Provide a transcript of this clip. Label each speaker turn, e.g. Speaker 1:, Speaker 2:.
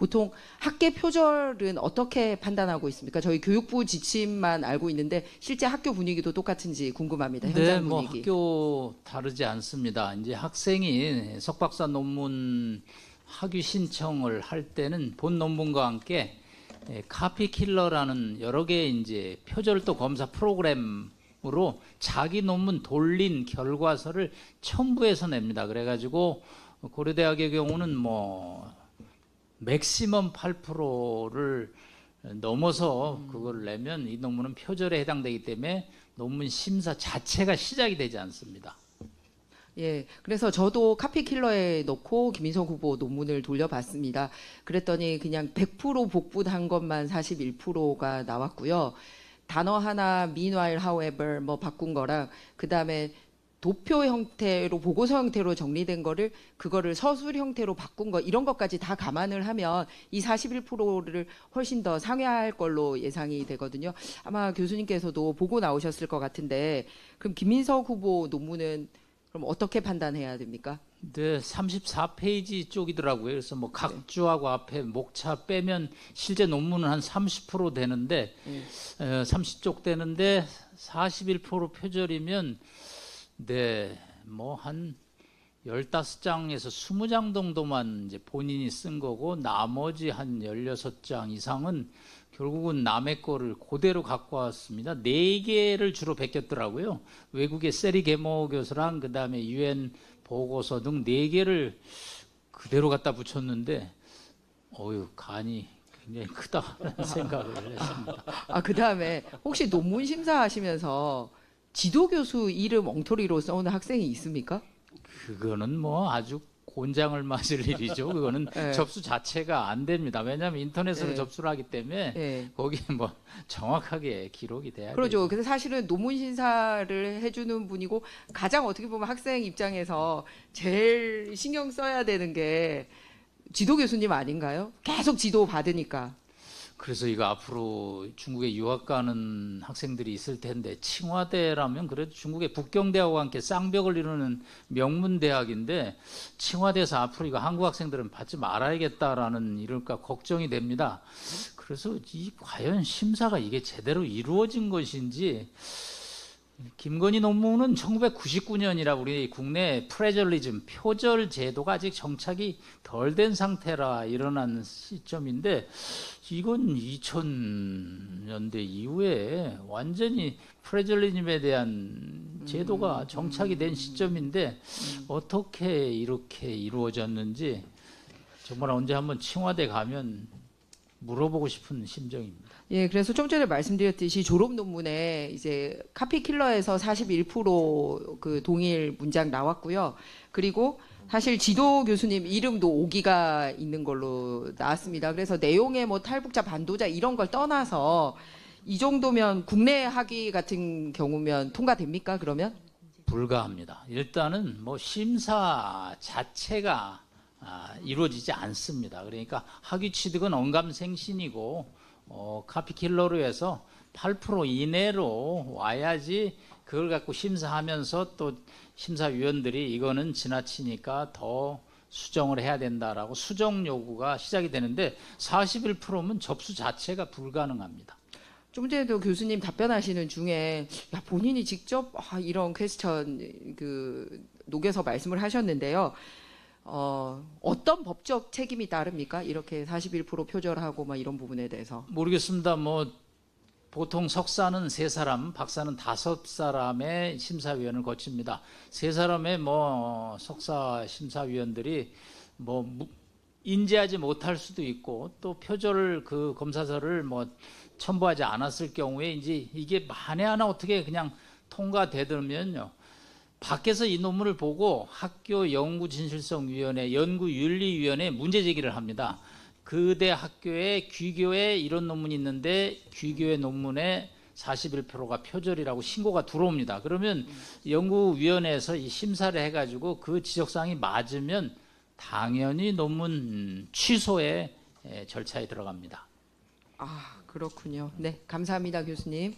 Speaker 1: 보통 학계 표절은 어떻게 판단하고 있습니까? 저희 교육부 지침만 알고 있는데 실제 학교 분위기도 똑같은지 궁금합니다. 현장
Speaker 2: 네,
Speaker 1: 분위기.
Speaker 2: 학교 다르지 않습니다. 이제 학생이 석박사 논문 학위 신청을 할 때는 본 논문과 함께 카피킬러라는 여러 개의 이제 표절도 검사 프로그램으로 자기 논문 돌린 결과서를 첨부해서 냅니다. 그래가지고 고려대학의 경우는 맥시멈 8%를 넘어서 그걸 내면 이 논문은 표절에 해당되기 때문에 논문 심사 자체가 시작이 되지 않습니다.
Speaker 1: 예, 그래서 저도 카피킬러에 넣고 김인석 후보 논문을 돌려봤습니다. 그랬더니 그냥 100% 복붙한 것만 41%가 나왔고요. 단어 하나 meanwhile, however 바꾼 거랑 그다음에 도표 형태로 보고서 형태로 정리된 거를 그거를 서술 형태로 바꾼 거 이런 것까지 다 감안을 하면 이 41%를 훨씬 더 상회할 걸로 예상이 되거든요. 아마 교수님께서도 보고 나오셨을 것 같은데 그럼 김인석 후보 논문은 그럼 어떻게 판단해야 됩니까?
Speaker 2: 네, 34페이지 쪽이더라고요. 그래서 각 주하고 앞에 목차 빼면 실제 논문은 한 30% 되는데 30쪽 되는데 41% 표절이면 네, 한 15장에서 20장 정도만 이제 본인이 쓴 거고 나머지 한 16장 이상은 결국은 남의 거를 그대로 갖고 왔습니다. 4개를 주로 베꼈더라고요. 외국의 세리 게모 교수랑 그다음에 UN 보고서 등 4개를 그대로 갖다 붙였는데 간이 굉장히 크다는 생각을 했습니다.
Speaker 1: 그다음에 혹시 논문 심사하시면서 지도 교수 이름 엉터리로 써오는 학생이 있습니까?
Speaker 2: 그거는 아주 곤장을 맞을 일이죠. 그거는
Speaker 1: 네.
Speaker 2: 접수 자체가 안 됩니다. 왜냐하면 인터넷으로
Speaker 1: 네.
Speaker 2: 접수를 하기 때문에
Speaker 1: 네.
Speaker 2: 거기에 정확하게 기록이 돼야
Speaker 1: 그러죠.
Speaker 2: 되죠.
Speaker 1: 근데 사실은 논문 심사를 해주는 분이고 가장 어떻게 보면 학생 입장에서 제일 신경 써야 되는 게 지도 교수님 아닌가요? 계속 지도 받으니까.
Speaker 2: 그래서 이거 앞으로 중국에 유학 가는 학생들이 있을 텐데 칭화대라면 그래도 중국의 북경대학과 함께 쌍벽을 이루는 명문대학인데 칭화대에서 앞으로 이거 한국 학생들은 받지 말아야겠다라는 이럴까 걱정이 됩니다. 그래서 과연 심사가 이게 제대로 이루어진 것인지 김건희 논문은 1999년이라 우리 국내 프레저리즘 표절 제도가 아직 정착이 덜 된 상태라 일어난 시점인데 이건 2000년대 이후에 완전히 프레저리즘에 대한 제도가 정착이 된 시점인데 어떻게 이렇게 이루어졌는지 정말 언제 한번 칭화대 가면 물어보고 싶은 심정입니다.
Speaker 1: 예, 그래서 좀 전에 말씀드렸듯이 졸업 논문에 이제 카피킬러에서 41%그 동일 문장 나왔고요. 그리고 사실 지도 교수님 이름도 오기가 있는 걸로 나왔습니다. 그래서 내용에 탈북자, 반도자 이런 걸 떠나서 이 정도면 국내 학위 같은 경우면 통과됩니까? 그러면?
Speaker 2: 불가합니다. 일단은 심사 자체가 이루어지지 않습니다. 그러니까 학위 취득은 언감생신이고 카피킬러로 해서 8% 이내로 와야지 그걸 갖고 심사하면서 또 심사위원들이 이거는 지나치니까 더 수정을 해야 된다라고 수정 요구가 시작이 되는데 41%면 접수 자체가 불가능합니다.
Speaker 1: 좀 전에도 교수님 답변하시는 중에 본인이 직접 이런 퀘스천 녹여서 말씀을 하셨는데요. 어떤 법적 책임이 따릅니까? 이렇게 41% 표절하고 이런 부분에 대해서.
Speaker 2: 모르겠습니다. 보통 석사는 3사람, 박사는 5사람의 심사위원을 거칩니다. 3사람의 석사 심사위원들이 인지하지 못할 수도 있고 또 표절 그 검사서를 첨부하지 않았을 경우에 이제 이게 만에 하나 어떻게 그냥 통과되더면요. 밖에서 이 논문을 보고 학교 연구진실성위원회, 연구윤리위원회에 문제 제기를 합니다. 그대 학교에 귀교에 이런 논문이 있는데 귀교의 논문에 41%가 표절이라고 신고가 들어옵니다. 그러면 연구위원회에서 이 심사를 해가지고 그 지적사항이 맞으면 당연히 논문 취소의 절차에 들어갑니다.
Speaker 1: 그렇군요. 네, 감사합니다, 교수님.